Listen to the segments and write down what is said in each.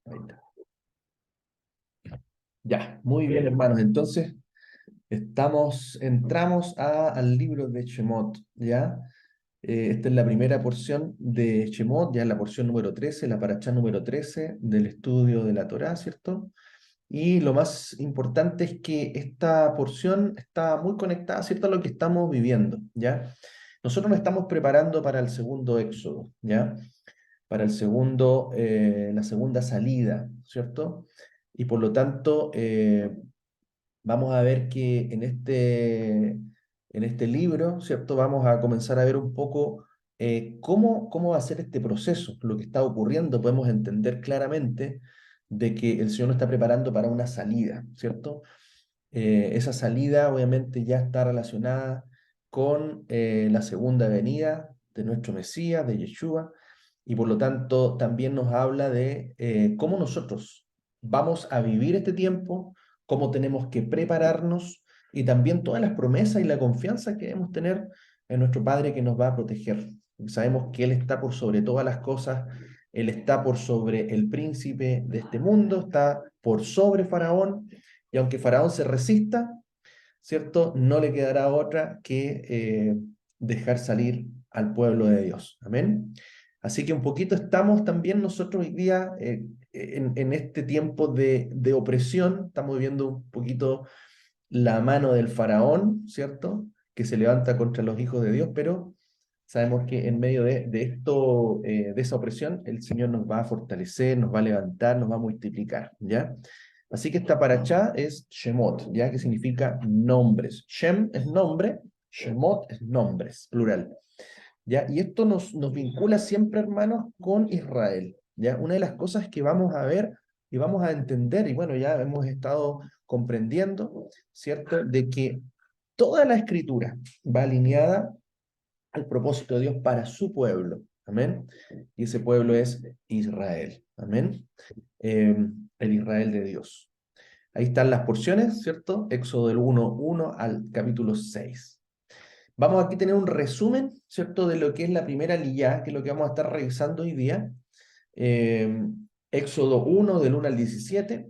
Ahí está. Ya, muy bien, hermanos. Entonces, entramos al libro de Shemot, ¿ya? Esta es la primera porción de Shemot, ya es la porción número 13, la parashá número 13 del estudio de la Torá, ¿cierto? Y lo más importante es que esta porción está muy conectada, ¿cierto?, a lo que estamos viviendo, ¿ya? Nosotros nos estamos preparando para el segundo éxodo, ¿ya? Para la segunda salida, ¿cierto? Y por lo tanto, vamos a ver que en este libro, ¿cierto? Vamos a comenzar a ver un poco cómo va a ser este proceso, lo que está ocurriendo. Podemos entender claramente de que el Señor nos está preparando para una salida, ¿cierto? Esa salida obviamente ya está relacionada con la segunda venida de nuestro Mesías, de Yeshua, y por lo tanto también nos habla de cómo nosotros vamos a vivir este tiempo, cómo tenemos que prepararnos y también todas las promesas y la confianza que debemos tener en nuestro Padre que nos va a proteger. Sabemos que Él está por sobre todas las cosas, Él está por sobre el príncipe de este mundo, está por sobre Faraón, y aunque Faraón se resista, ¿cierto? No le quedará otra que dejar salir al pueblo de Dios. Amén. Así que un poquito estamos también nosotros hoy día en este tiempo de opresión, estamos viviendo un poquito la mano del faraón, ¿cierto? Que se levanta contra los hijos de Dios, pero sabemos que en medio de esto, de esa opresión, el Señor nos va a fortalecer, nos va a levantar, nos va a multiplicar, ¿ya? Así que esta parachá es Shemot, ¿ya? Que significa nombres. Shem es nombre, Shemot es nombres, plural, ¿ya? Y esto nos vincula siempre, hermanos, con Israel, ¿ya? Una de las cosas que vamos a ver y vamos a entender, y bueno, ya hemos estado comprendiendo, ¿cierto? De que toda la escritura va alineada al propósito de Dios para su pueblo. Amén. Y ese pueblo es Israel. Amén. Eh, el Israel de Dios. Ahí están las porciones, ¿cierto? Éxodo del 1:1 al capítulo 6. Vamos aquí a tener un resumen, ¿cierto? De lo que es la primera liyá, que es lo que vamos a estar revisando hoy día. Eh, Éxodo 1 del 1 al 17.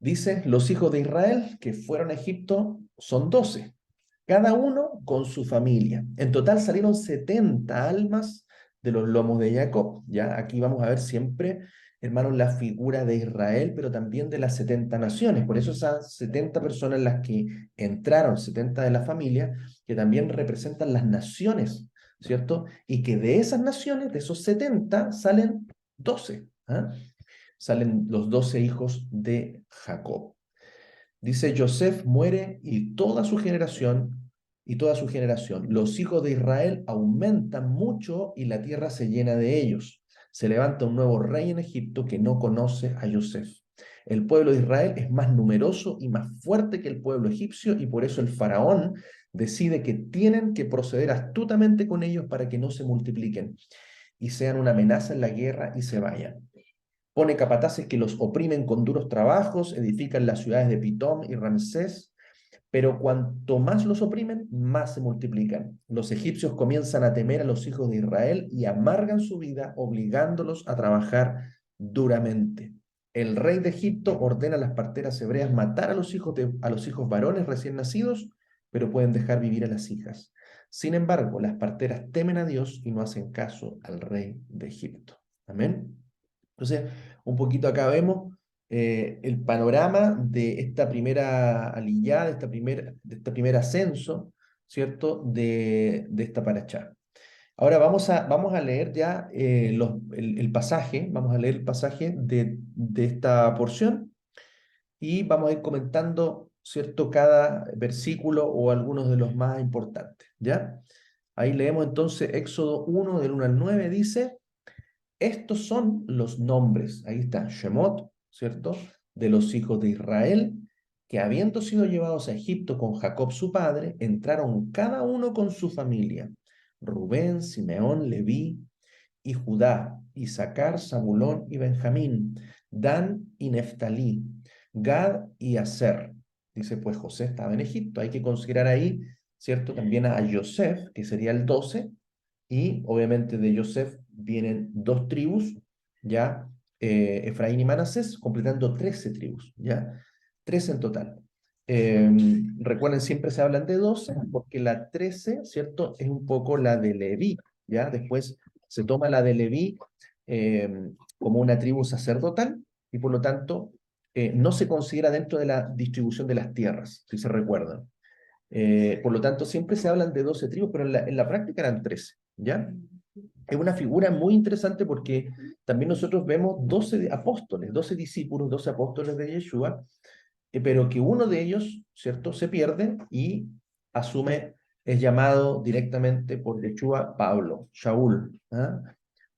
Dice, los hijos de Israel que fueron a Egipto son 12, cada uno con su familia. En total salieron 70 almas de los lomos de Jacob. Ya aquí vamos a ver siempre, hermanos, la figura de Israel, pero también de las 70 naciones. Por eso esas 70 personas las que entraron, 70 de la familia, que también representan las naciones, ¿cierto? Y que de esas naciones, de esos 70, salen 12. ¿Ah? Salen los 12 hijos de Jacob. Dice, Joseph muere y toda su generación. Los hijos de Israel aumentan mucho y la tierra se llena de ellos. Se levanta un nuevo rey en Egipto que no conoce a Joseph. El pueblo de Israel es más numeroso y más fuerte que el pueblo egipcio y por eso el faraón decide que tienen que proceder astutamente con ellos para que no se multipliquen y sean una amenaza en la guerra y se vayan. Pone capataces que los oprimen con duros trabajos, edifican las ciudades de Pitón y Ramsés, pero cuanto más los oprimen, más se multiplican. Los egipcios comienzan a temer a los hijos de Israel y amargan su vida, obligándolos a trabajar duramente. El rey de Egipto ordena a las parteras hebreas matar a los hijos varones recién nacidos, pero pueden dejar vivir a las hijas. Sin embargo, las parteras temen a Dios y no hacen caso al rey de Egipto. Amén. Entonces, un poquito acá vemos el panorama de esta primera aliyá, de este primer ascenso, ¿cierto? De esta parachá. Ahora vamos a leer ya el pasaje, vamos a leer el pasaje de esta porción y vamos a ir comentando, ¿cierto? Cada versículo o algunos de los más importantes, ¿ya? Ahí leemos entonces Éxodo 1 del 1 al 9, dice... Estos son los nombres, ahí está, Shemot, ¿cierto? De los hijos de Israel, que habiendo sido llevados a Egipto con Jacob su padre, entraron cada uno con su familia. Rubén, Simeón, Leví y Judá, Isaacar, Zabulón y Benjamín, Dan y Neftalí, Gad y Aser. Dice, pues José estaba en Egipto. Hay que considerar ahí, ¿cierto? También a Yosef, que sería el 12, y obviamente de Yosef vienen dos tribus, ¿ya? Efraín y Manasés, completando 13 tribus, ¿ya? 13 en total. Recuerden, siempre se hablan de 12, porque la 13, ¿cierto? Es un poco la de Leví, ¿ya? Después se toma la de Leví como una tribu sacerdotal, y por lo tanto no se considera dentro de la distribución de las tierras, si se recuerdan. Por lo tanto, siempre se hablan de 12 tribus, pero en la práctica eran 13, ¿ya? Es una figura muy interesante porque también nosotros vemos 12 apóstoles, 12 discípulos, 12 apóstoles de Yeshua, pero que uno de ellos, ¿cierto?, se pierde y asume, es llamado directamente por Yeshua Pablo, Shaul, ¿ah?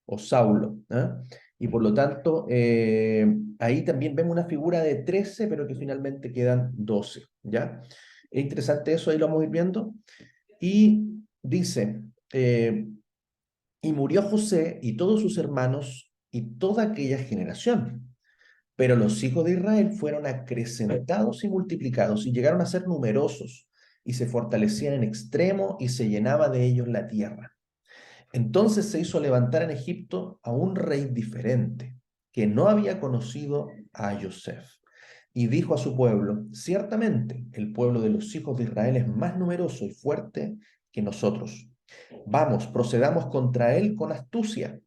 O Saulo, ¿ah? Y por lo tanto, ahí también vemos una figura de 13, pero que finalmente quedan 12, ¿ya? Es interesante eso, ahí lo vamos a ir viendo. Y dice, y murió José y todos sus hermanos y toda aquella generación. Pero los hijos de Israel fueron acrecentados y multiplicados y llegaron a ser numerosos y se fortalecían en extremo y se llenaba de ellos la tierra. Entonces se hizo levantar en Egipto a un rey diferente, que no había conocido a Joseph. Y dijo a su pueblo, ciertamente el pueblo de los hijos de Israel es más numeroso y fuerte que nosotros. Vamos, procedamos contra él con astucia,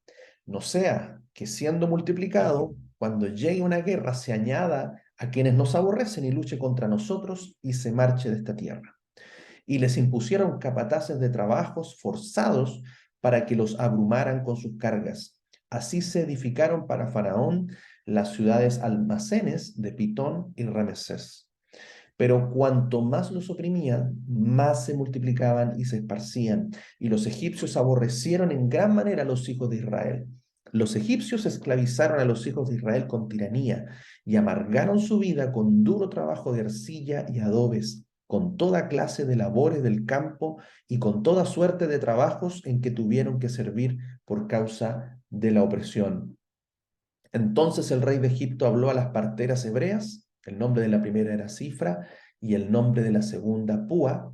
no sea que siendo multiplicado, cuando llegue una guerra, se añada a quienes nos aborrecen y luche contra nosotros y se marche de esta tierra. Y les impusieron capataces de trabajos forzados para que los abrumaran con sus cargas. Así se edificaron para Faraón las ciudades almacenes de Pitón y Ramesés. Pero cuanto más los oprimían, más se multiplicaban y se esparcían, y los egipcios aborrecieron en gran manera a los hijos de Israel. Los egipcios esclavizaron a los hijos de Israel con tiranía y amargaron su vida con duro trabajo de arcilla y adobes, con toda clase de labores del campo y con toda suerte de trabajos en que tuvieron que servir por causa de la opresión. Entonces el rey de Egipto habló a las parteras hebreas, el nombre de la primera era Cifra y el nombre de la segunda Púa,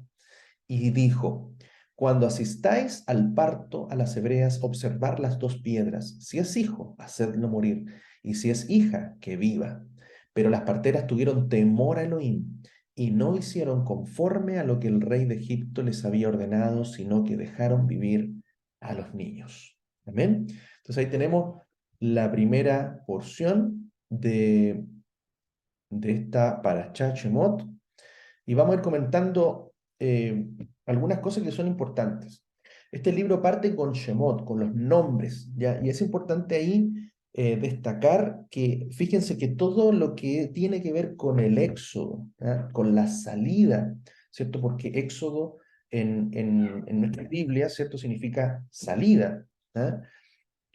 y dijo, cuando asistáis al parto a las hebreas, observar las dos piedras, si es hijo, hacedlo morir, y si es hija, que viva. Pero las parteras tuvieron temor a Elohim y no hicieron conforme a lo que el rey de Egipto les había ordenado, sino que dejaron vivir a los niños. Amén. Entonces ahí tenemos la primera porción de esta Parashá Shemot, y vamos a ir comentando algunas cosas que son importantes. Este libro parte con Shemot, con los nombres, ¿ya? Y es importante ahí destacar que, fíjense que todo lo que tiene que ver con el éxodo, ¿ya? Con la salida, ¿cierto? Porque éxodo en nuestra Biblia, ¿cierto? Significa salida, ¿ya?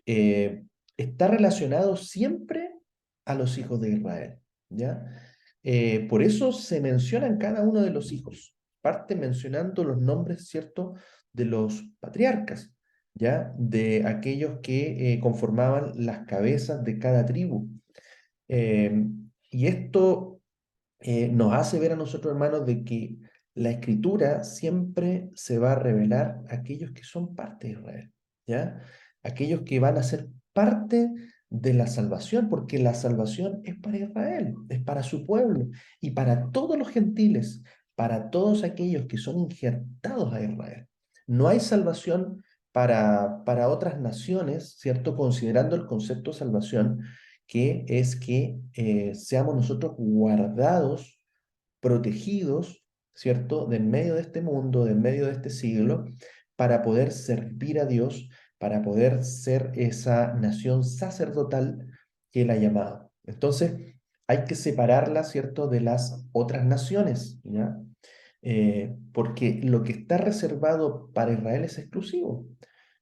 eh, Está relacionado siempre a los hijos de Israel, ¿ya? Por eso se mencionan cada uno de los hijos, parte mencionando los nombres, ¿cierto?, de los patriarcas, ¿ya? De aquellos que conformaban las cabezas de cada tribu. Eh, y esto nos hace ver a nosotros, hermanos, de que la escritura siempre se va a revelar a aquellos que son parte de Israel, ¿ya? Aquellos que van a ser parte de la salvación, porque la salvación es para Israel, es para su pueblo y para todos los gentiles, para todos aquellos que son injertados a Israel. No hay salvación para otras naciones, ¿cierto? Considerando el concepto de salvación, que es que seamos nosotros guardados, protegidos, ¿cierto? De en medio de este mundo, de en medio de este siglo, para poder servir a Dios, para poder ser esa nación sacerdotal que Él ha llamado. Entonces, hay que separarla, ¿cierto?, de las otras naciones, ¿ya? Porque lo que está reservado para Israel es exclusivo,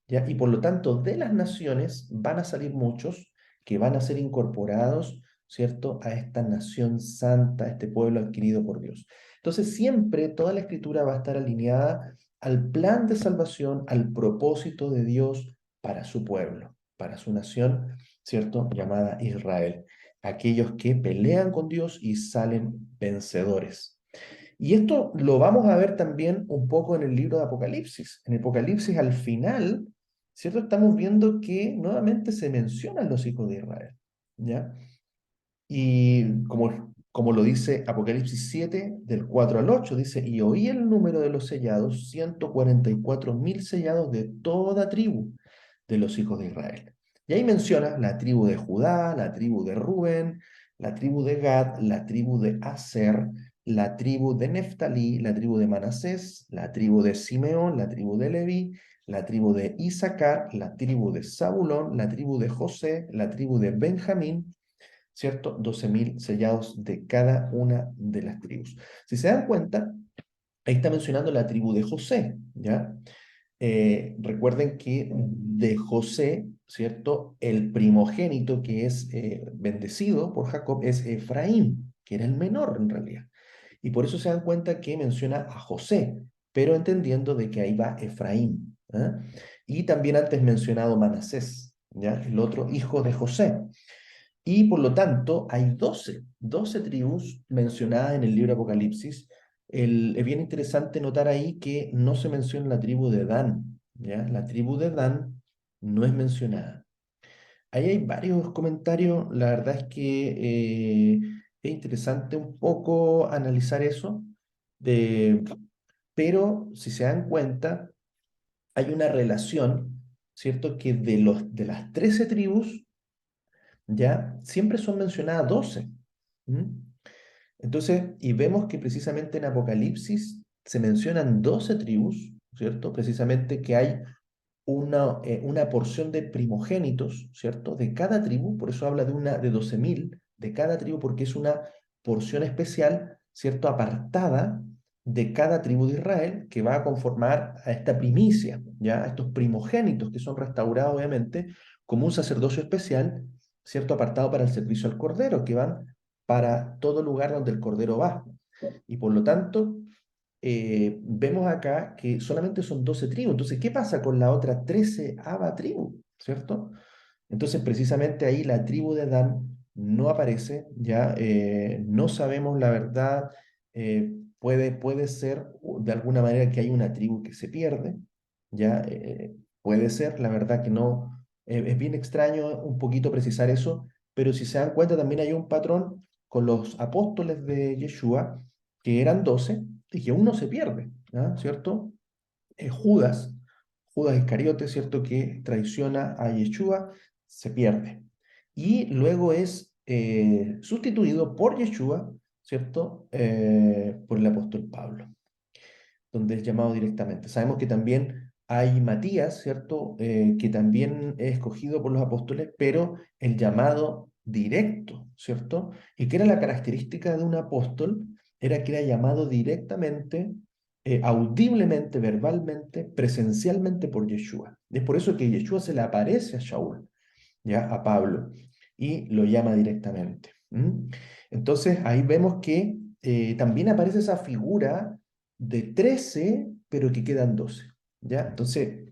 ¿ya? Y por lo tanto, de las naciones van a salir muchos que van a ser incorporados, ¿cierto?, a esta nación santa, a este pueblo adquirido por Dios. Entonces, siempre toda la escritura va a estar alineada al plan de salvación, al propósito de Dios para su pueblo, para su nación, ¿cierto?, llamada Israel. Aquellos que pelean con Dios y salen vencedores. Y esto lo vamos a ver también un poco en el libro de Apocalipsis. En Apocalipsis, al final, ¿cierto? Estamos viendo que nuevamente se mencionan los hijos de Israel. ¿ya? Y como lo dice Apocalipsis 7, del 4 al 8, dice, y oí el número de los sellados, 144.000 sellados de toda tribu de los hijos de Israel. Y ahí menciona la tribu de Judá, la tribu de Rubén, la tribu de Gad, la tribu de Aser, la tribu de Neftalí, la tribu de Manasés, la tribu de Simeón, la tribu de Leví, la tribu de Isaacar, la tribu de Zabulón, la tribu de José, la tribu de Benjamín, ¿cierto? 12.000 sellados de cada una de las tribus. Si se dan cuenta, ahí está mencionando la tribu de José, ¿ya? Recuerden que de José, ¿cierto? El primogénito que es bendecido por Jacob es Efraín, que era el menor en realidad. Y por eso se dan cuenta que menciona a José, pero entendiendo de que ahí va Efraín. ¿Ah? Y también antes mencionado Manasés, ¿ya? El otro hijo de José. Y por lo tanto, hay doce tribus mencionadas en el libro Apocalipsis. Es bien interesante notar ahí que no se menciona la tribu de Dan, ¿ya? La tribu de Dan no es mencionada. Ahí hay varios comentarios, la verdad es que es interesante un poco analizar eso, de- pero si se dan cuenta, hay una relación, ¿cierto? Que de las 13 tribus, ¿ya? Siempre son mencionadas 12. ¿Mm? Entonces, y vemos que precisamente en Apocalipsis se mencionan 12 tribus, ¿cierto? Precisamente que hay una porción de primogénitos, ¿cierto? De cada tribu, por eso habla de 12.000 de cada tribu, porque es una porción especial, ¿cierto? Apartada de cada tribu de Israel que va a conformar a esta primicia, ¿ya? A estos primogénitos que son restaurados, obviamente, como un sacerdocio especial, ¿cierto? Apartado para el servicio al Cordero, que van para todo lugar donde el Cordero va. Y por lo tanto, vemos acá que solamente son 12 tribus. Entonces, ¿qué pasa con la otra 13 tribu? ¿Cierto? Entonces, precisamente ahí la tribu de Dan no aparece, ya no sabemos la verdad. Puede ser de alguna manera que hay una tribu que se pierde, ya puede ser, la verdad que no. Es bien extraño un poquito precisar eso, pero si se dan cuenta también hay un patrón con los apóstoles de Yeshua, que eran 12 y que uno se pierde, ¿ya? ¿Cierto? Judas, Judas Iscariote, ¿cierto? Que traiciona a Yeshua, se pierde. Y luego es sustituido por Yeshua, ¿cierto? Por el apóstol Pablo, donde es llamado directamente. Sabemos que también hay Matías, ¿cierto? Que también es escogido por los apóstoles, pero el llamado directo, ¿cierto? Y que era la característica de un apóstol, era que era llamado directamente, audiblemente, verbalmente, presencialmente por Yeshua. Es por eso que Yeshua se le aparece a Shaul, ¿ya? A Pablo, y lo llama directamente. ¿Mm? Entonces ahí vemos que también aparece esa figura de 13 pero que quedan 12, ¿ya? Entonces,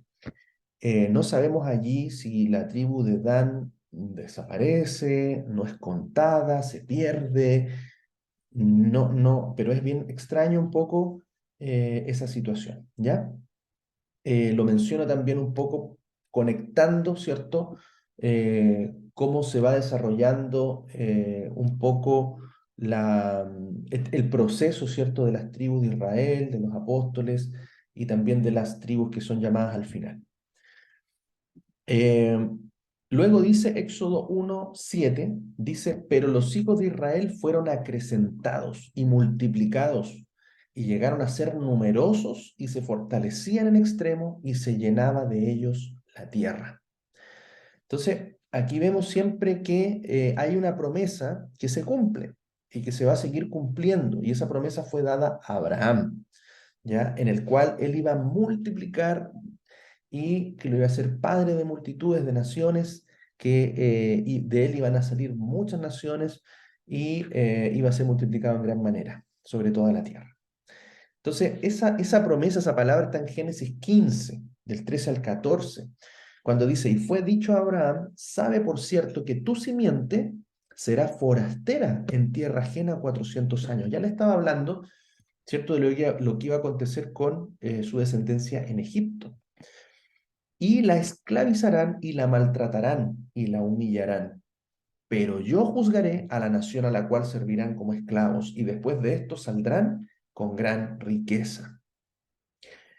no sabemos allí si la tribu de Dan desaparece, no es contada, se pierde, no, pero es bien extraño un poco esa situación, ¿ya? Lo menciono también un poco conectando, ¿cierto? Cómo se va desarrollando un poco el proceso, ¿cierto? De las tribus de Israel, de los apóstoles y también de las tribus que son llamadas al final. Eh, Luego dice Éxodo 1:7, dice, pero los hijos de Israel fueron acrecentados y multiplicados y llegaron a ser numerosos y se fortalecían en extremo y se llenaba de ellos la tierra. Entonces, aquí vemos siempre que hay una promesa que se cumple y que se va a seguir cumpliendo y esa promesa fue dada a Abraham, ¿ya? En el cual él iba a multiplicar y que lo iba a ser padre de multitudes de naciones, que y de él iban a salir muchas naciones y iba a ser multiplicado en gran manera sobre toda la tierra. Entonces, esa promesa, esa palabra está en Génesis 15, del 13 al 14, cuando dice, y fue dicho a Abraham, sabe por cierto que tu simiente será forastera en tierra ajena 400 años. Ya le estaba hablando, ¿cierto?, de lo que iba a acontecer con su descendencia en Egipto y la esclavizarán y la maltratarán y la humillarán. pero yo juzgaré a la nación a la cual servirán como esclavos, y después de esto saldrán con gran riqueza.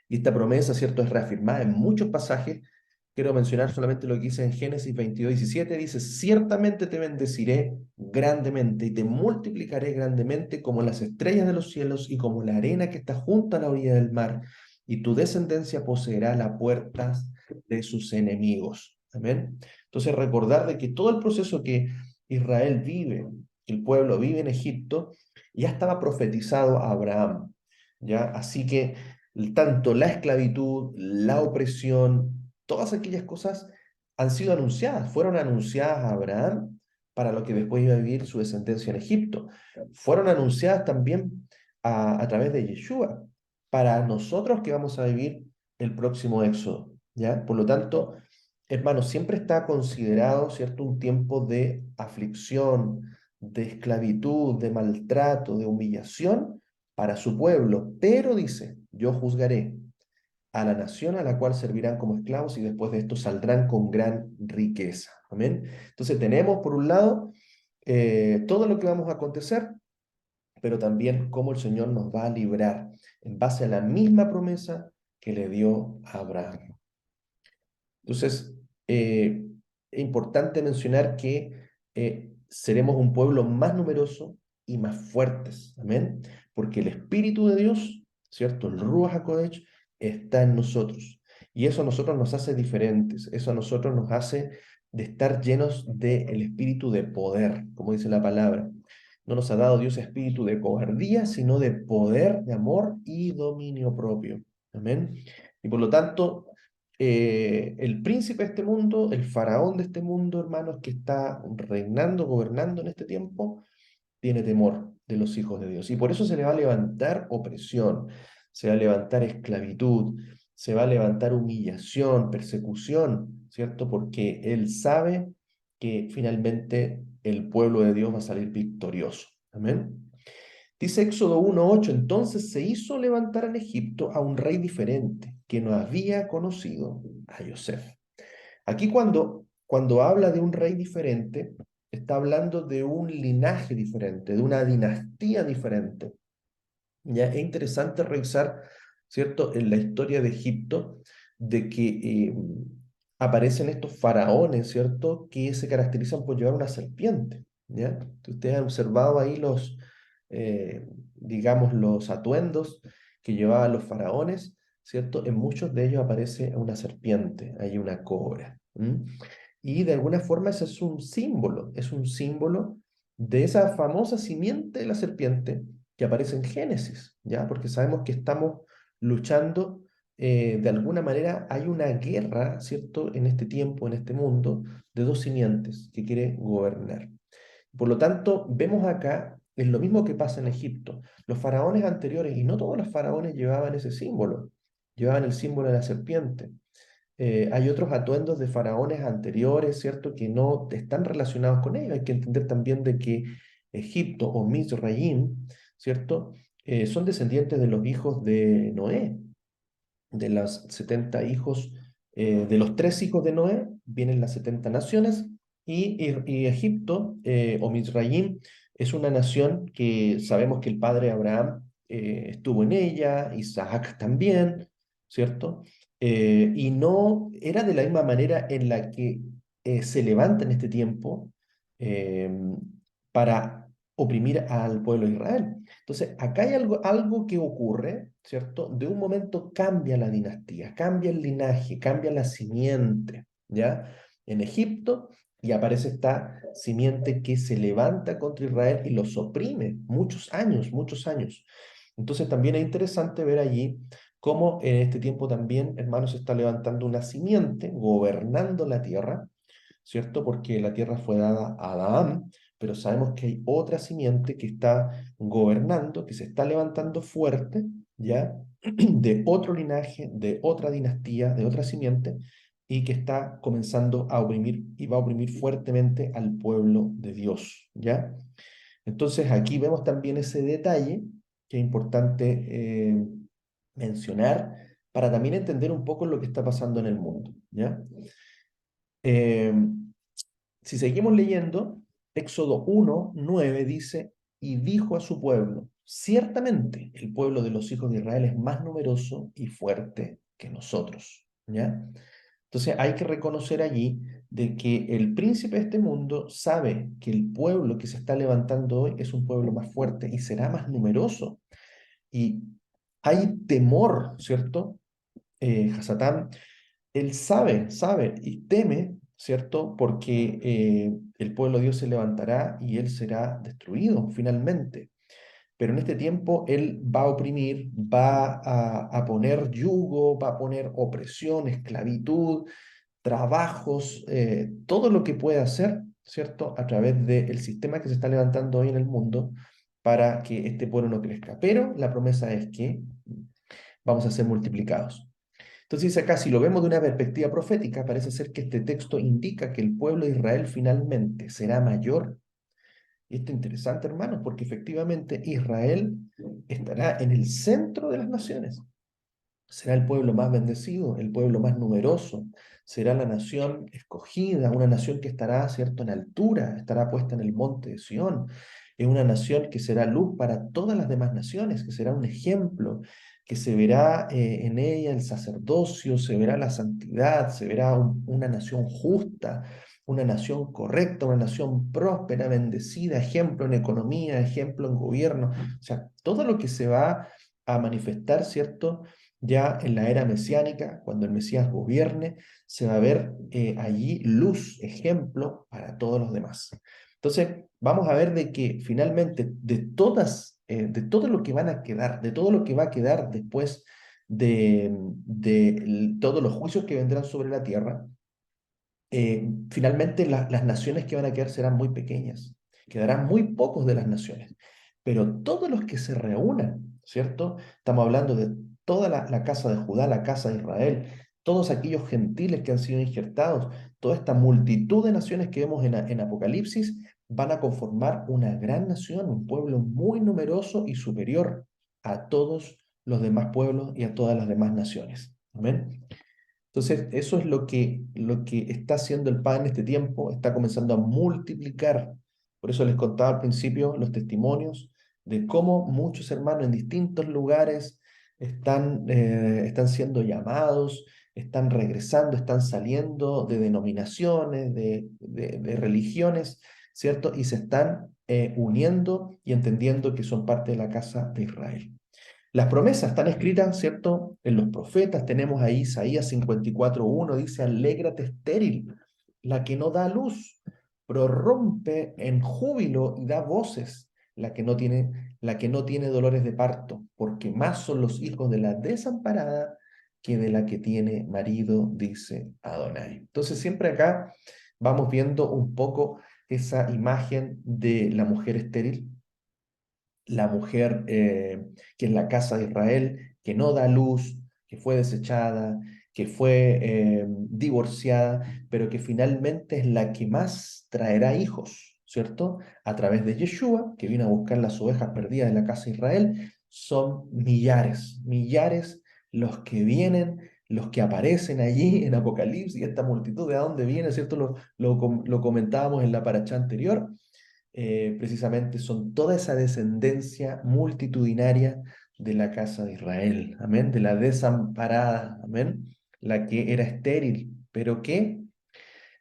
Y esta promesa, ¿cierto?, es reafirmada en muchos pasajes. Quiero mencionar solamente lo que dice en Génesis 22:17. Dice, ciertamente te bendeciré grandemente y te multiplicaré grandemente como las estrellas de los cielos y como la arena que está junto a la orilla del mar. Y tu descendencia poseerá las puertas de sus enemigos. Amén. Entonces recordar de que todo el proceso que Israel vive, que el pueblo vive en Egipto, ya estaba profetizado a Abraham. ¿Ya? Así que tanto la esclavitud, la opresión, todas aquellas cosas han sido anunciadas, fueron anunciadas a Abraham para lo que después iba a vivir su descendencia en Egipto. Fueron anunciadas también a través de Yeshua, para nosotros que vamos a vivir el próximo éxodo, ¿ya? Por lo tanto, hermanos, siempre está considerado, ¿cierto?, un tiempo de aflicción, de esclavitud, de maltrato, de humillación para su pueblo, pero dice, yo juzgaré a la nación a la cual servirán como esclavos y después de esto saldrán con gran riqueza. Amén. Entonces tenemos por un lado todo lo que vamos a acontecer, pero también cómo el Señor nos va a librar en base a la misma promesa que le dio a Abraham. Entonces, es importante mencionar que seremos un pueblo más numeroso y más fuertes, amén, porque el Espíritu de Dios, ¿cierto? El Ruach HaKodesh está en nosotros. Y eso a nosotros nos hace diferentes, eso a nosotros nos hace de estar llenos del espíritu de poder, como dice la palabra. No nos ha dado Dios espíritu de cobardía, sino de poder, de amor y dominio propio. Amén. Y por lo tanto, el príncipe de este mundo, el faraón de este mundo, hermanos, que está reinando, gobernando en este tiempo, tiene temor de los hijos de Dios. Y por eso se le va a levantar opresión, se va a levantar esclavitud, se va a levantar humillación, persecución, ¿cierto? Porque él sabe que finalmente el pueblo de Dios va a salir victorioso. Amén. Dice Éxodo 1:8, entonces se hizo levantar en Egipto a un rey diferente, que no había conocido a Yosef. Aquí cuando habla de un rey diferente, está hablando de un linaje diferente, de una dinastía diferente. Ya es interesante revisar, ¿cierto?, en la historia de Egipto, de que aparecen estos faraones, ¿cierto?, que se caracterizan por llevar una serpiente, ¿ya? Ustedes han observado ahí digamos, los atuendos que llevaban los faraones, ¿cierto? En muchos de ellos aparece una serpiente, hay una cobra. Y de alguna forma ese es un símbolo de esa famosa simiente de la serpiente que aparece en Génesis, ¿ya? Porque sabemos que estamos luchando, de alguna manera hay una guerra, ¿cierto?, en este tiempo, en este mundo, de dos simientes que quiere gobernar. Por lo tanto, vemos acá, es lo mismo que pasa en Egipto. Los faraones anteriores, y no todos los faraones llevaban ese símbolo, llevaban el símbolo de la serpiente. Hay otros atuendos de faraones anteriores, ¿cierto?, que no están relacionados con ellos. Hay que entender también de que Egipto o Mizraim, ¿cierto?, son descendientes de los hijos de Noé, de los 70 hijos, de los tres hijos de Noé, vienen las 70 naciones, y Egipto o Mizraim es una nación que sabemos que el padre Abraham estuvo en ella, Isaac también, ¿cierto? Y no era de la misma manera en la que se levanta en este tiempo eh, para oprimir al pueblo de Israel. Entonces, acá hay algo que ocurre, ¿cierto? De un momento cambia la dinastía, cambia el linaje, cambia la simiente, ¿ya? En Egipto, y aparece esta simiente que se levanta contra Israel y los oprime muchos años, muchos años. Entonces, también es interesante ver allí cómo en este tiempo también, hermanos, se está levantando una simiente gobernando la tierra, ¿cierto? Porque la tierra fue dada a Adán, pero sabemos que hay otra simiente que está gobernando, que se está levantando fuerte, ¿ya? De otro linaje, de otra dinastía, de otra simiente, y que está comenzando a oprimir y va a oprimir fuertemente al pueblo de Dios, ¿ya? Entonces aquí vemos también ese detalle que es importante mencionar para también entender un poco lo que está pasando en el mundo, ¿ya? Eh, si seguimos leyendo, Éxodo 1:9 dice, y dijo a su pueblo, ciertamente el pueblo de los hijos de Israel es más numeroso y fuerte que nosotros, ¿ya? Entonces hay que reconocer allí de que el príncipe de este mundo sabe que el pueblo que se está levantando hoy es un pueblo más fuerte y será más numeroso. Y hay temor, ¿cierto? Hasatán, él sabe y teme, ¿cierto? Porque el pueblo de Dios se levantará y él será destruido finalmente. Pero en este tiempo él va a oprimir, va a poner yugo, va a poner opresión, esclavitud, trabajos, todo lo que pueda hacer, ¿cierto? A través del sistema que se está levantando hoy en el mundo para que este pueblo no crezca. Pero la promesa es que vamos a ser multiplicados. Entonces dice acá, si lo vemos de una perspectiva profética, parece ser que este texto indica que el pueblo de Israel finalmente será mayor. Y esto es interesante, hermanos, porque efectivamente Israel estará en el centro de las naciones. Será el pueblo más bendecido, el pueblo más numeroso, será la nación escogida, una nación que estará, cierto, en altura, estará puesta en el monte de Sión, es una nación que será luz para todas las demás naciones, que será un ejemplo, que se verá en ella el sacerdocio, se verá la santidad, se verá una nación justa, una nación correcta, una nación próspera, bendecida, ejemplo en economía, ejemplo en gobierno, o sea, todo lo que se va a manifestar, ¿cierto? Ya en la era mesiánica, cuando el Mesías gobierne, se va a ver allí luz, ejemplo para todos los demás. Entonces, vamos a ver de que finalmente de todo lo que van a quedar, de todo lo que va a quedar después de todos los juicios que vendrán sobre la tierra, finalmente las naciones que van a quedar serán muy pequeñas, quedarán muy pocos de las naciones, pero todos los que se reúnan, ¿cierto? Estamos hablando de toda la casa de Judá, la casa de Israel, todos aquellos gentiles que han sido injertados, toda esta multitud de naciones que vemos en Apocalipsis, van a conformar una gran nación, un pueblo muy numeroso y superior a todos los demás pueblos y a todas las demás naciones. Amén. Entonces, eso es lo que está haciendo el Padre en este tiempo, está comenzando a multiplicar. Por eso les contaba al principio los testimonios de cómo muchos hermanos en distintos lugares están siendo llamados, están regresando, están saliendo de denominaciones, de religiones, ¿cierto? Y se están uniendo y entendiendo que son parte de la casa de Israel. Las promesas están escritas, ¿cierto? En los profetas tenemos ahí Isaías 54:1, dice, alégrate estéril, la que no da luz, prorrumpe en júbilo y da voces, la que no tiene dolores de parto, porque más son los hijos de la desamparada que de la que tiene marido, dice Adonai. Entonces siempre acá vamos viendo un poco esa imagen de la mujer estéril, la mujer que en la casa de Israel, que no da luz, que fue desechada, que fue divorciada, pero que finalmente es la que más traerá hijos, ¿cierto? A través de Yeshua, que vino a buscar las ovejas perdidas de la casa de Israel, son millares, millares los que vienen, los que aparecen allí en Apocalipsis, y esta multitud de dónde viene, ¿cierto? Lo comentábamos en la paracha anterior, precisamente son toda esa descendencia multitudinaria de la casa de Israel, amén, de la desamparada, amén, la que era estéril, pero que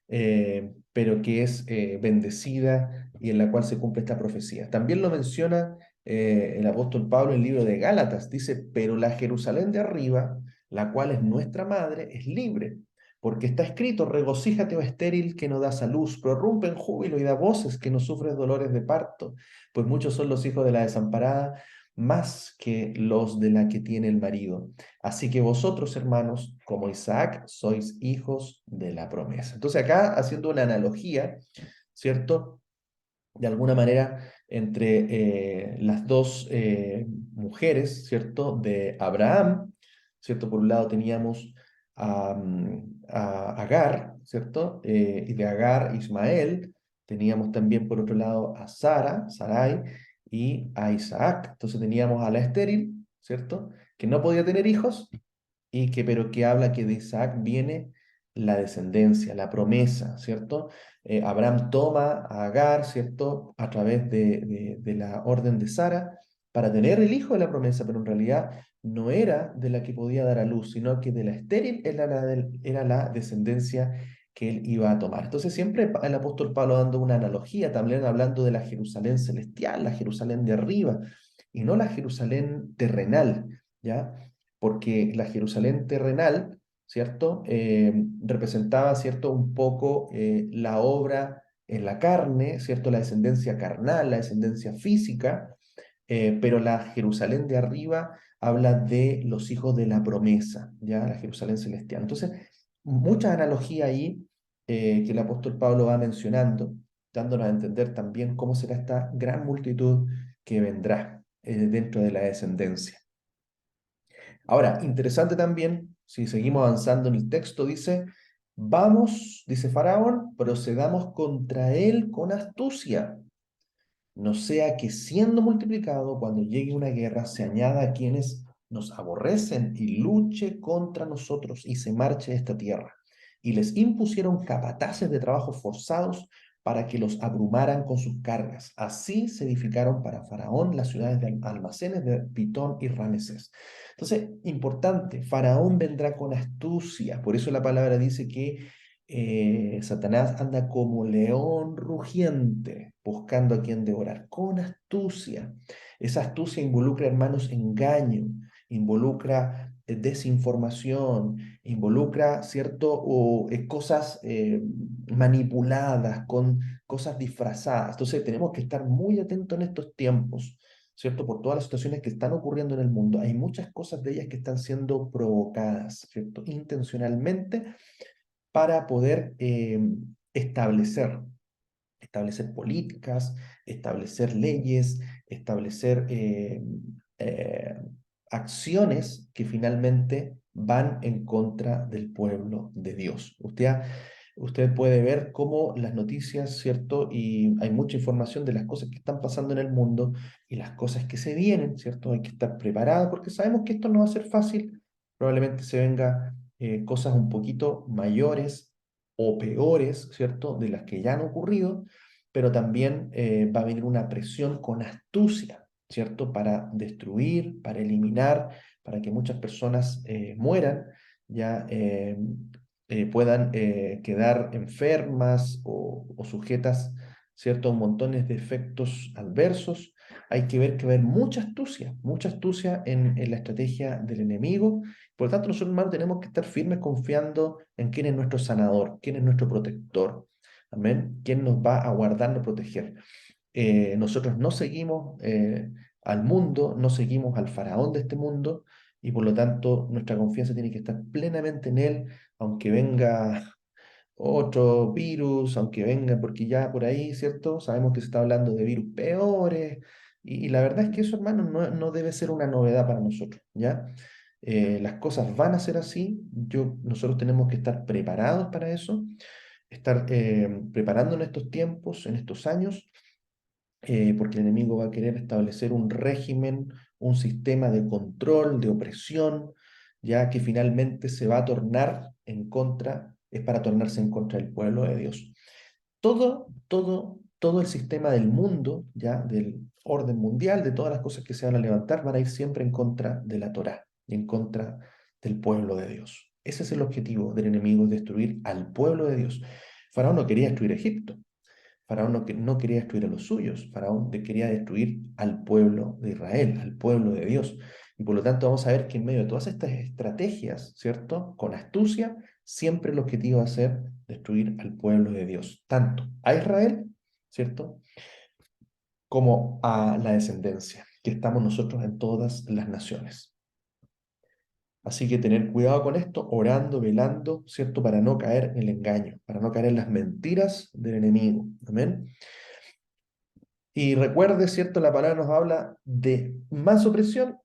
es bendecida y en la cual se cumple esta profecía. También lo menciona el apóstol Pablo en el libro de Gálatas, dice, pero la Jerusalén de arriba, la cual es nuestra madre, es libre, porque está escrito, regocíjate, oh estéril, que no das a luz, prorrumpe en júbilo y da voces que no sufres dolores de parto, pues muchos son los hijos de la desamparada, más que los de la que tiene el marido. Así que vosotros, hermanos, como Isaac, sois hijos de la promesa. Entonces acá haciendo una analogía, ¿cierto? De alguna manera entre las dos mujeres, ¿cierto? De Abraham, ¿cierto? Por un lado teníamos a Agar, ¿cierto? Y de Agar, Ismael. Teníamos también por otro lado a Sara, Sarai, y a Isaac. Entonces teníamos a la estéril, ¿cierto? Que no podía tener hijos, pero que habla que de Isaac viene la descendencia, la promesa, ¿cierto? Abraham toma a Agar, ¿cierto? A través de la orden de Sara para tener el hijo de la promesa, pero en realidad no era de la que podía dar a luz, sino que de la estéril era la descendencia que él iba a tomar. Entonces siempre el apóstol Pablo dando una analogía, también hablando de la Jerusalén celestial, la Jerusalén de arriba, y no la Jerusalén terrenal, ¿ya? Porque la Jerusalén terrenal, ¿cierto? Representaba, ¿cierto? Un poco la obra en la carne, ¿cierto? La descendencia carnal, la descendencia física, pero la Jerusalén de arriba habla de los hijos de la promesa, ¿ya? La Jerusalén celestial. Entonces, mucha analogía ahí que el apóstol Pablo va mencionando, dándonos a entender también cómo será esta gran multitud que vendrá dentro de la descendencia. Ahora, interesante también, si seguimos avanzando en el texto, dice, vamos, dice Faraón, procedamos contra él con astucia, no sea que siendo multiplicado, cuando llegue una guerra, se añada a quienes nos aborrecen y luche contra nosotros y se marche de esta tierra. Y les impusieron capataces de trabajo forzados para que los abrumaran con sus cargas. Así se edificaron para Faraón las ciudades de almacenes de Pitón y Ramesés. Entonces, importante, Faraón vendrá con astucia. Por eso la palabra dice que Satanás anda como león rugiente, buscando a quien devorar, con astucia. Esa astucia involucra, hermanos, engaño, involucra desinformación, involucra, ¿cierto? O cosas manipuladas, con cosas disfrazadas. Entonces tenemos que estar muy atentos en estos tiempos, ¿cierto? Por todas las situaciones que están ocurriendo en el mundo. Hay muchas cosas de ellas que están siendo provocadas, ¿cierto? Intencionalmente para poder establecer, establecer políticas, establecer leyes, establecer eh, acciones que finalmente van en contra del pueblo de Dios. Usted puede ver cómo las noticias, ¿cierto? Y hay mucha información de las cosas que están pasando en el mundo y las cosas que se vienen, ¿cierto? Hay que estar preparado porque sabemos que esto no va a ser fácil. Probablemente se venga cosas un poquito mayores o peores, ¿cierto? De las que ya han ocurrido, pero también va a venir una presión con astucia, ¿cierto? Para destruir, para eliminar, para que muchas personas mueran, ya puedan quedar enfermas o sujetas, ¿cierto? A montones de efectos adversos. Hay que ver mucha astucia en la estrategia del enemigo. Por lo tanto, nosotros, hermanos, tenemos que estar firmes confiando en quién es nuestro sanador, quién es nuestro protector. Amén. ¿Quién nos va a guardar, a proteger? Nosotros no seguimos al mundo, no seguimos al faraón de este mundo, y por lo tanto nuestra confianza tiene que estar plenamente en él, aunque venga otro virus, aunque venga, porque ya por ahí, ¿cierto? Sabemos que se está hablando de virus peores, y la verdad es que eso, hermano, no debe ser una novedad para nosotros, ¿ya? Las cosas van a ser así, nosotros tenemos que estar preparados para eso, estar preparando en estos tiempos, en estos años, porque el enemigo va a querer establecer un régimen, un sistema de control, de opresión, ya que finalmente se va a tornar en contra, es para tornarse en contra del pueblo de Dios. Todo el sistema del mundo, ya del orden mundial, de todas las cosas que se van a levantar, van a ir siempre en contra de la Torá y en contra del pueblo de Dios. Ese es el objetivo del enemigo, destruir al pueblo de Dios. Faraón no quería destruir Egipto. Faraón no quería destruir a los suyos, Faraón quería destruir al pueblo de Israel, al pueblo de Dios. Y por lo tanto vamos a ver que en medio de todas estas estrategias, ¿cierto? Con astucia, siempre el objetivo va a ser destruir al pueblo de Dios, tanto a Israel, ¿cierto? Como a la descendencia, que estamos nosotros en todas las naciones. Así que tener cuidado con esto, orando, velando, ¿cierto? Para no caer en el engaño, para no caer en las mentiras del enemigo. Amén. Y recuerde, ¿cierto? La palabra nos habla de más opresión,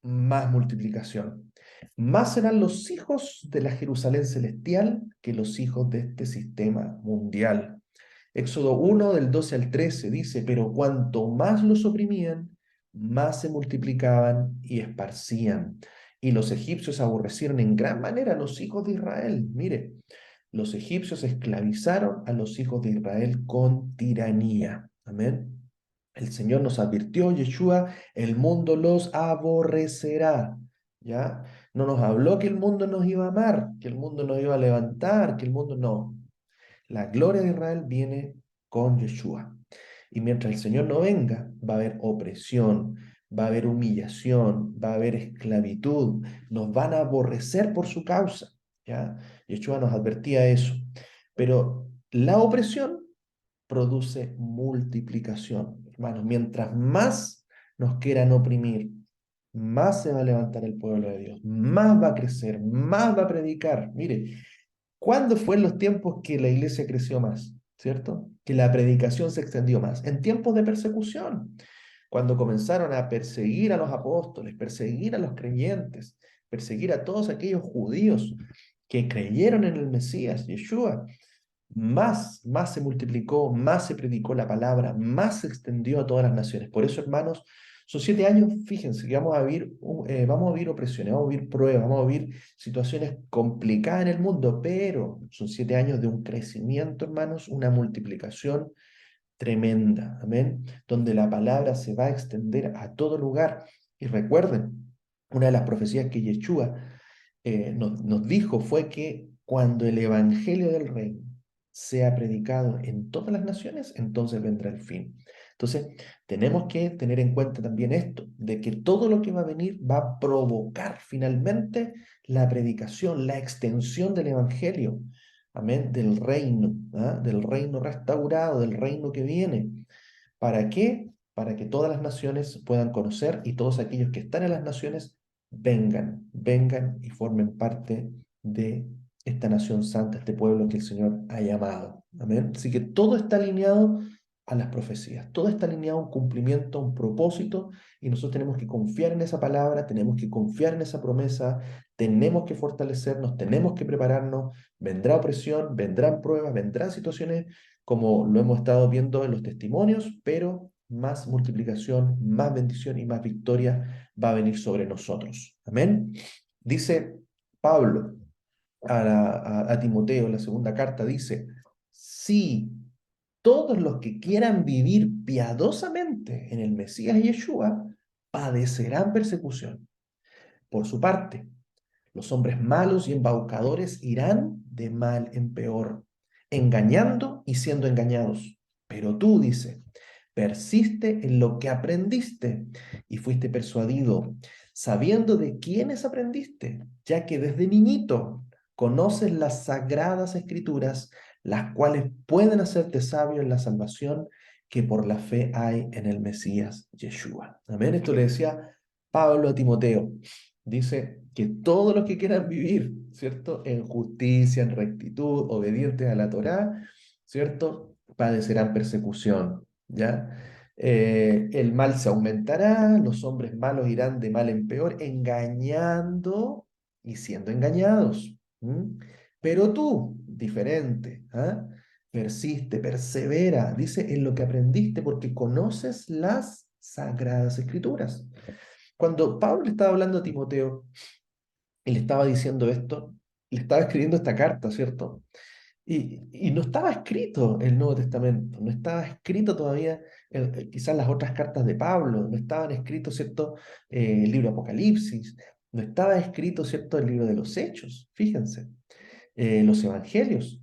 más multiplicación. Más serán los hijos de la Jerusalén celestial que los hijos de este sistema mundial. Éxodo 1 del 12 al 13 dice, pero cuanto más los oprimían, más se multiplicaban y esparcían. Y los egipcios aborrecieron en gran manera a los hijos de Israel. Mire, Los egipcios esclavizaron a los hijos de Israel con tiranía. Amén. El Señor nos advirtió, Yeshua, el mundo los aborrecerá. ¿Ya? No nos habló que el mundo nos iba a amar, que el mundo nos iba a levantar, que el mundo no. La gloria de Israel viene con Yeshua. Y mientras el Señor no venga, va a haber opresión, va a haber humillación, va a haber esclavitud, nos van a aborrecer por su causa. ¿Ya? Yeshua nos advertía eso. Pero la opresión produce multiplicación. Hermanos, mientras más nos quieran oprimir, más se va a levantar el pueblo de Dios, más va a crecer, más va a predicar. Mire, ¿cuándo fue en los tiempos que la iglesia creció más? ¿Cierto? Que la predicación se extendió más. En tiempos de persecución, cuando comenzaron a perseguir a los apóstoles, perseguir a los creyentes, perseguir a todos aquellos judíos que creyeron en el Mesías, Yeshua, más se multiplicó, más se predicó la palabra, más se extendió a todas las naciones. Por eso, hermanos, son 7 años, fíjense, que vamos a vivir opresiones, vamos a vivir pruebas, vamos a vivir situaciones complicadas en el mundo, pero son 7 años de un crecimiento, hermanos, una multiplicación tremenda, amén, donde la palabra se va a extender a todo lugar. Y recuerden, una de las profecías que Yeshua nos dijo fue que cuando el evangelio del reino sea predicado en todas las naciones, entonces vendrá el fin. Entonces, tenemos que tener en cuenta también esto, de que todo lo que va a venir va a provocar finalmente la predicación, la extensión del evangelio. Amén, del reino, ¿ah? Del reino restaurado, del reino que viene. ¿Para qué? Para que todas las naciones puedan conocer y todos aquellos que están en las naciones vengan y formen parte de esta nación santa, este pueblo que el Señor ha llamado. Amén. Así que todo está alineado a las profecías, todo está alineado a un cumplimiento, a un propósito, y nosotros tenemos que confiar en esa palabra, tenemos que confiar en esa promesa, tenemos que fortalecernos, tenemos que prepararnos. Vendrá opresión, vendrán pruebas, vendrán situaciones como lo hemos estado viendo en los testimonios, pero más multiplicación, más bendición y más victoria va a venir sobre nosotros. Amén. Dice Pablo a Timoteo en la segunda carta, dice, si todos los que quieran vivir piadosamente en el Mesías Yeshua padecerán persecución. Por su parte, los hombres malos y embaucadores irán de mal en peor, engañando y siendo engañados. Pero tú, dice, persiste en lo que aprendiste y fuiste persuadido, sabiendo de quiénes aprendiste, ya que desde niñito conoces las sagradas escrituras, las cuales pueden hacerte sabio en la salvación que por la fe hay en el Mesías Yeshua. Amén. Esto le decía Pablo a Timoteo. Dice que todos los que quieran vivir, ¿cierto? En justicia, en rectitud, obedientes a la Torá, ¿cierto? Padecerán persecución, ¿ya? El mal se aumentará, los hombres malos irán de mal en peor, engañando y siendo engañados. ¿M? Pero tú, diferente, ¿ah? Persiste, persevera, dice en lo que aprendiste, porque conoces las sagradas escrituras. Cuando Pablo le estaba hablando a Timoteo y le estaba diciendo esto, le estaba escribiendo esta carta, ¿cierto? Y no estaba escrito el Nuevo Testamento, no estaba escrito todavía quizás las otras cartas de Pablo, no estaban escritos, ¿cierto? El libro Apocalipsis, no estaba escrito, ¿cierto? El libro de los Hechos, fíjense, los Evangelios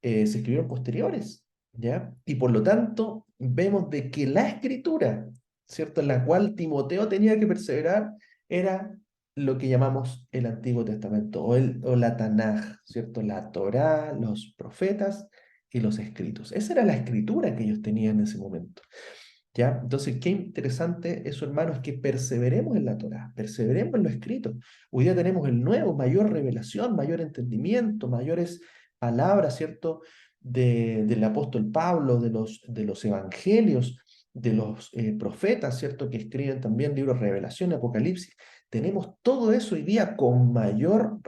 se escribieron posteriores, ¿ya? Y por lo tanto, vemos de que la escritura, ¿cierto? En la cual Timoteo tenía que perseverar, era lo que llamamos el Antiguo Testamento, o la Tanaj, ¿cierto? La Torá, los profetas y los escritos. Esa era la escritura que ellos tenían en ese momento. ¿Ya? Entonces, qué interesante eso, hermanos, que perseveremos en la Torá, perseveremos en lo escrito. Hoy día tenemos el nuevo, mayor revelación, mayor entendimiento, mayores palabras, ¿cierto? Del apóstol Pablo, de los evangelios, de los profetas, ¿cierto? Que escriben también libros de Revelación, Apocalipsis. Tenemos todo eso hoy día con mayor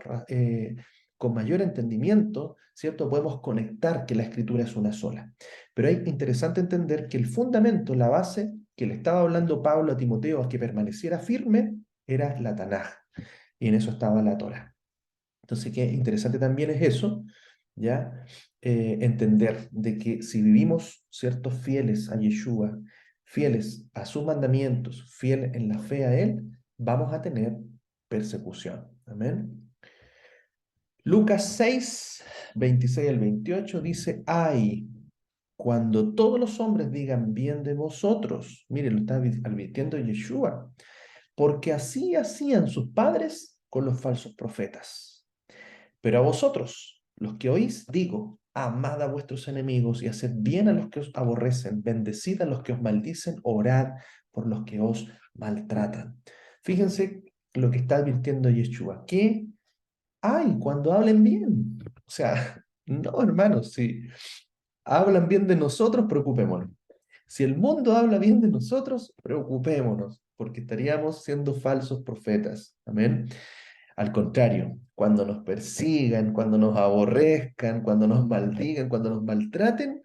entendimiento, ¿cierto? Podemos conectar que la escritura es una sola. Pero es interesante entender que el fundamento, la base que le estaba hablando Pablo a Timoteo a que permaneciera firme, era la Tanaj. Y en eso estaba la Torah. Entonces, qué interesante también es eso, ¿ya? Entender de que si vivimos, ¿cierto?, fieles a Yeshua, fieles a sus mandamientos, fieles en la fe a Él, vamos a tener persecución. Amén. Lucas 6, 26 al 28 dice, ay, cuando todos los hombres digan bien de vosotros, mire, lo está advirtiendo Yeshua, porque así hacían sus padres con los falsos profetas. Pero a vosotros, los que oís, digo, amad a vuestros enemigos y haced bien a los que os aborrecen, bendecid a los que os maldicen, orad por los que os maltratan. Fíjense lo que está advirtiendo Yeshua, que hay cuando hablen bien. O sea, no, hermanos, si hablan bien de nosotros, preocupémonos. Si el mundo habla bien de nosotros, preocupémonos, porque estaríamos siendo falsos profetas. Amén. Al contrario, cuando nos persigan, cuando nos aborrezcan, cuando nos maldigan, cuando nos maltraten,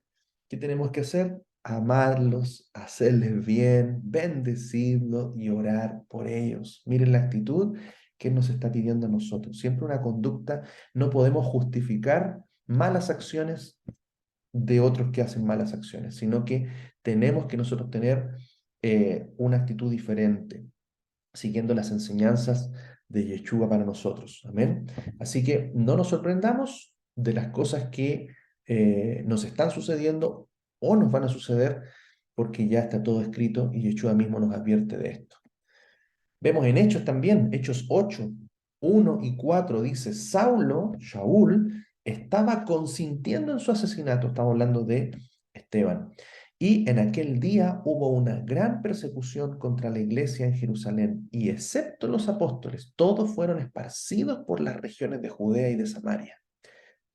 ¿qué tenemos que hacer? Amarlos, hacerles bien, bendecirlos y orar por ellos. Miren la actitud que nos está pidiendo a nosotros. Siempre una conducta, no podemos justificar malas acciones de otros que hacen malas acciones, sino que tenemos que nosotros tener una actitud diferente, siguiendo las enseñanzas de Yeshua para nosotros. Amén. Así que no nos sorprendamos de las cosas que nos están sucediendo o nos van a suceder, porque ya está todo escrito y Yeshua mismo nos advierte de esto. Vemos en Hechos también, Hechos 8, 1 y 4 dice, Saulo, Shaul, estaba consintiendo en su asesinato, estamos hablando de Esteban, y en aquel día hubo una gran persecución contra la iglesia en Jerusalén, y excepto los apóstoles, todos fueron esparcidos por las regiones de Judea y de Samaria.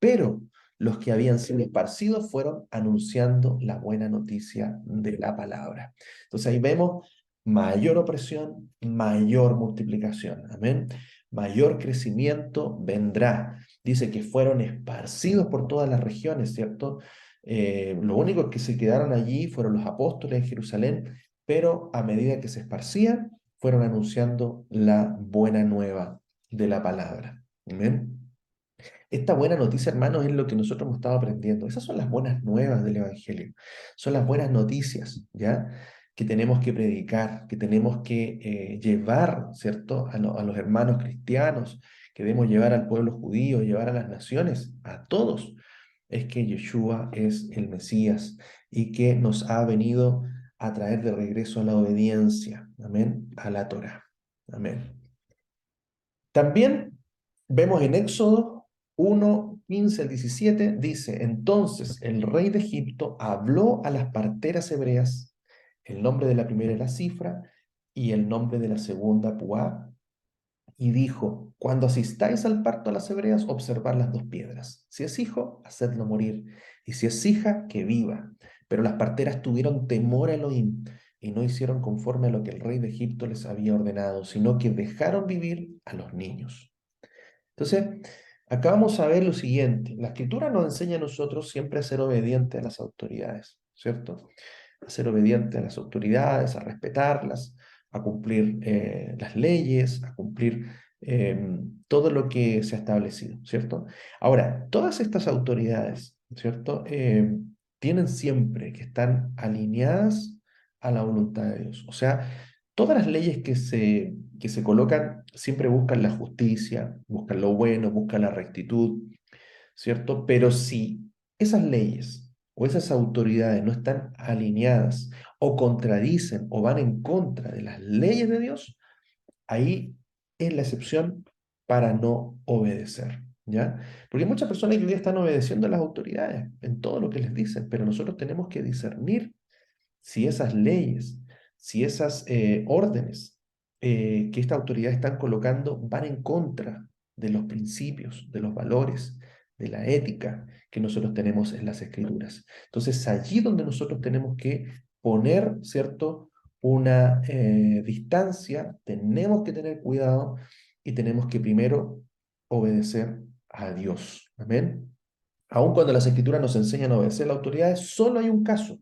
Pero los que habían sido esparcidos fueron anunciando la buena noticia de la palabra. Entonces ahí vemos mayor opresión, mayor multiplicación. Amén. Mayor crecimiento vendrá. Dice que fueron esparcidos por todas las regiones, ¿cierto? Lo único que se quedaron allí fueron los apóstoles en Jerusalén, pero a medida que se esparcían, fueron anunciando la buena nueva de la palabra. Amén. Esta buena noticia, hermanos, es lo que nosotros hemos estado aprendiendo. Esas son las buenas nuevas del Evangelio. Son las buenas noticias, ¿ya? Que tenemos que predicar, que tenemos que llevar, ¿cierto? A los hermanos cristianos, que debemos llevar al pueblo judío, llevar a las naciones, a todos. Es que Yeshua es el Mesías y que nos ha venido a traer de regreso a la obediencia, amén, a la Torá. Amén. También vemos en Éxodo 1, 15 al 17, dice, entonces el rey de Egipto habló a las parteras hebreas, el nombre de la primera era Cifra y el nombre de la segunda Puá, y dijo, cuando asistáis al parto a las hebreas, observad las dos piedras. Si es hijo, hacedlo morir, y si es hija, que viva. Pero las parteras tuvieron temor a Elohim y no hicieron conforme a lo que el rey de Egipto les había ordenado, sino que dejaron vivir a los niños. Entonces, acá vamos a ver lo siguiente. La escritura nos enseña a nosotros siempre a ser obedientes a las autoridades, ¿cierto? A ser obedientes a las autoridades, a respetarlas, a cumplir las leyes, a cumplir todo lo que se ha establecido, ¿cierto? Ahora, todas estas autoridades, ¿cierto? Tienen siempre que estar alineadas a la voluntad de Dios. O sea, todas las leyes que se colocan siempre buscan la justicia, buscan lo bueno, buscan la rectitud, ¿cierto? Pero si esas leyes o esas autoridades no están alineadas o contradicen o van en contra de las leyes de Dios, ahí es la excepción para no obedecer, ¿ya? Porque hay muchas personas que hoy día están obedeciendo a las autoridades en todo lo que les dicen, pero nosotros tenemos que discernir si esas leyes, si esas órdenes que esta autoridad están colocando van en contra de los principios, de los valores, de la ética que nosotros tenemos en las escrituras. Entonces, allí donde nosotros tenemos que poner, ¿cierto? Una distancia, tenemos que tener cuidado y tenemos que primero obedecer a Dios. Amén. Aun cuando las escrituras nos enseñan a obedecer a las autoridades, solo hay un caso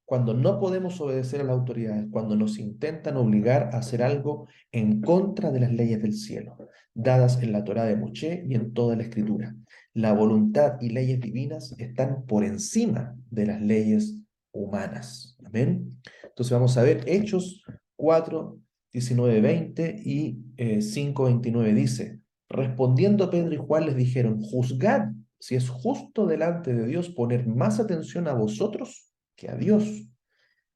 cuando no podemos obedecer a las autoridades, cuando nos intentan obligar a hacer algo en contra de las leyes del cielo, dadas en la Torá de Moshe y en toda la Escritura. La voluntad y leyes divinas están por encima de las leyes humanas. Amén. Entonces vamos a ver Hechos 4, 19, 20 y 5, 29 dice, respondiendo Pedro y Juan les dijeron, juzgad si es justo delante de Dios poner más atención a vosotros que a Dios,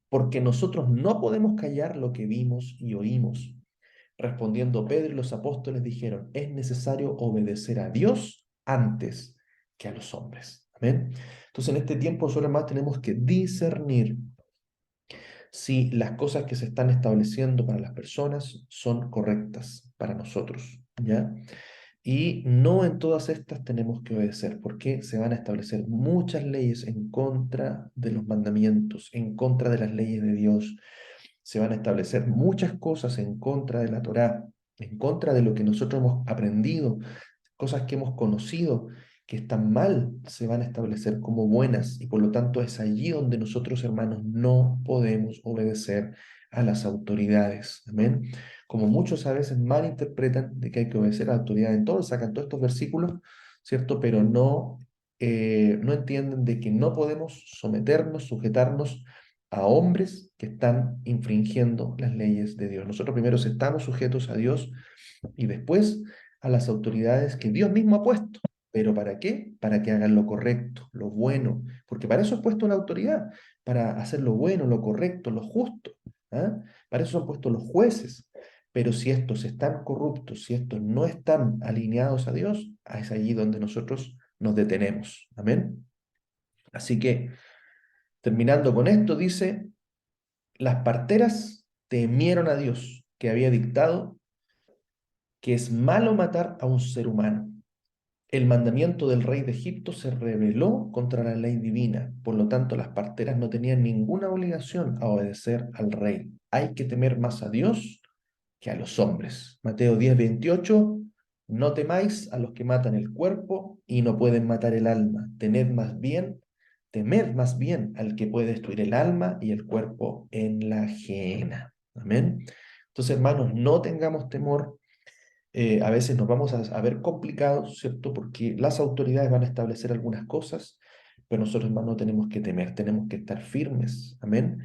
porque nosotros no podemos callar lo que vimos y oímos. Respondiendo Pedro y los apóstoles dijeron, es necesario obedecer a Dios antes que a los hombres. Amén. Entonces en este tiempo nosotros más tenemos que discernir si las cosas que se están estableciendo para las personas son correctas para nosotros, ¿ya? Y no en todas estas tenemos que obedecer, porque se van a establecer muchas leyes en contra de los mandamientos, en contra de las leyes de Dios. Se van a establecer muchas cosas en contra de la Torá, en contra de lo que nosotros hemos aprendido, cosas que hemos conocido que están mal, se van a establecer como buenas y por lo tanto es allí donde nosotros, hermanos, no podemos obedecer a las autoridades. Amén. Como muchos a veces malinterpretan de que hay que obedecer a la autoridad en todo, sacan todos estos versículos, ¿cierto? Pero no entienden de que no podemos someternos, sujetarnos a hombres que están infringiendo las leyes de Dios. Nosotros primero estamos sujetos a Dios y después a las autoridades que Dios mismo ha puesto. ¿Pero para qué? Para que hagan lo correcto, lo bueno, porque para eso es puesto la autoridad, para hacer lo bueno, lo correcto, lo justo. ¿Ah? Para eso son puestos los jueces. Pero si estos están corruptos, si estos no están alineados a Dios, es allí donde nosotros nos detenemos. Amén. Así que, terminando con esto, dice, las parteras temieron a Dios, que había dictado que es malo matar a un ser humano. El mandamiento del rey de Egipto se rebeló contra la ley divina, por lo tanto las parteras no tenían ninguna obligación a obedecer al rey. Hay que temer más a Dios que a los hombres. Mateo 10:28, no temáis a los que matan el cuerpo y no pueden matar el alma. Temed más bien al que puede destruir el alma y el cuerpo en la gehenna. Amén. Entonces, hermanos, no tengamos temor, a veces nos vamos a ver complicados, ¿cierto? Porque las autoridades van a establecer algunas cosas, pero nosotros, hermanos, no tenemos que temer, tenemos que estar firmes, amén,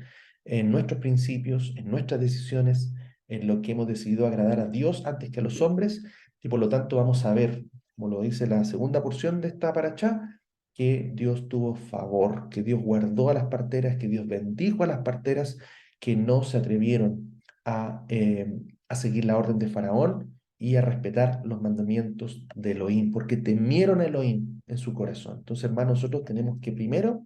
en nuestros principios, en nuestras decisiones, en lo que hemos decidido agradar a Dios antes que a los hombres, y por lo tanto vamos a ver, como lo dice la segunda porción de esta paracha, que Dios tuvo favor, que Dios guardó a las parteras, que Dios bendijo a las parteras que no se atrevieron a seguir la orden de Faraón y a respetar los mandamientos de Elohim, porque temieron a Elohim en su corazón. Entonces, hermanos, nosotros tenemos que primero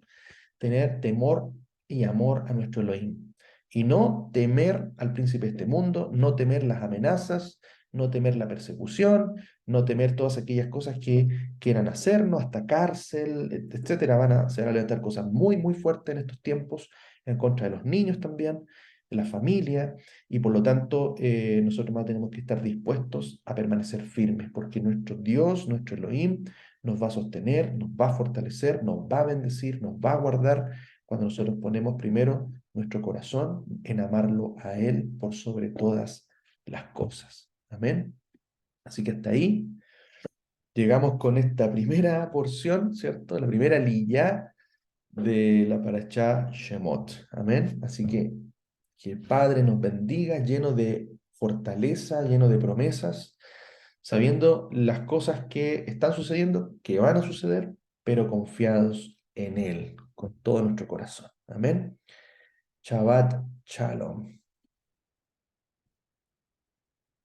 tener temor y amor a nuestro Elohim, y no temer al príncipe de este mundo, no temer las amenazas, no temer la persecución, no temer todas aquellas cosas que quieran hacernos, hasta cárcel, etcétera. Se van a levantar cosas muy, muy fuertes en estos tiempos en contra de los niños también, de la familia, y por lo tanto nosotros más tenemos que estar dispuestos a permanecer firmes, porque nuestro Dios, nuestro Elohim, nos va a sostener, nos va a fortalecer, nos va a bendecir, nos va a guardar cuando nosotros ponemos primero nuestro corazón en amarlo a Él por sobre todas las cosas. Amén. Así que hasta ahí llegamos con esta primera porción, ¿cierto? La primera liyá de la parashá Shemot. Amén. Así que el Padre nos bendiga lleno de fortaleza, lleno de promesas, sabiendo las cosas que están sucediendo, que van a suceder, pero confiados en Él con todo nuestro corazón. Amén. Shabbat Shalom.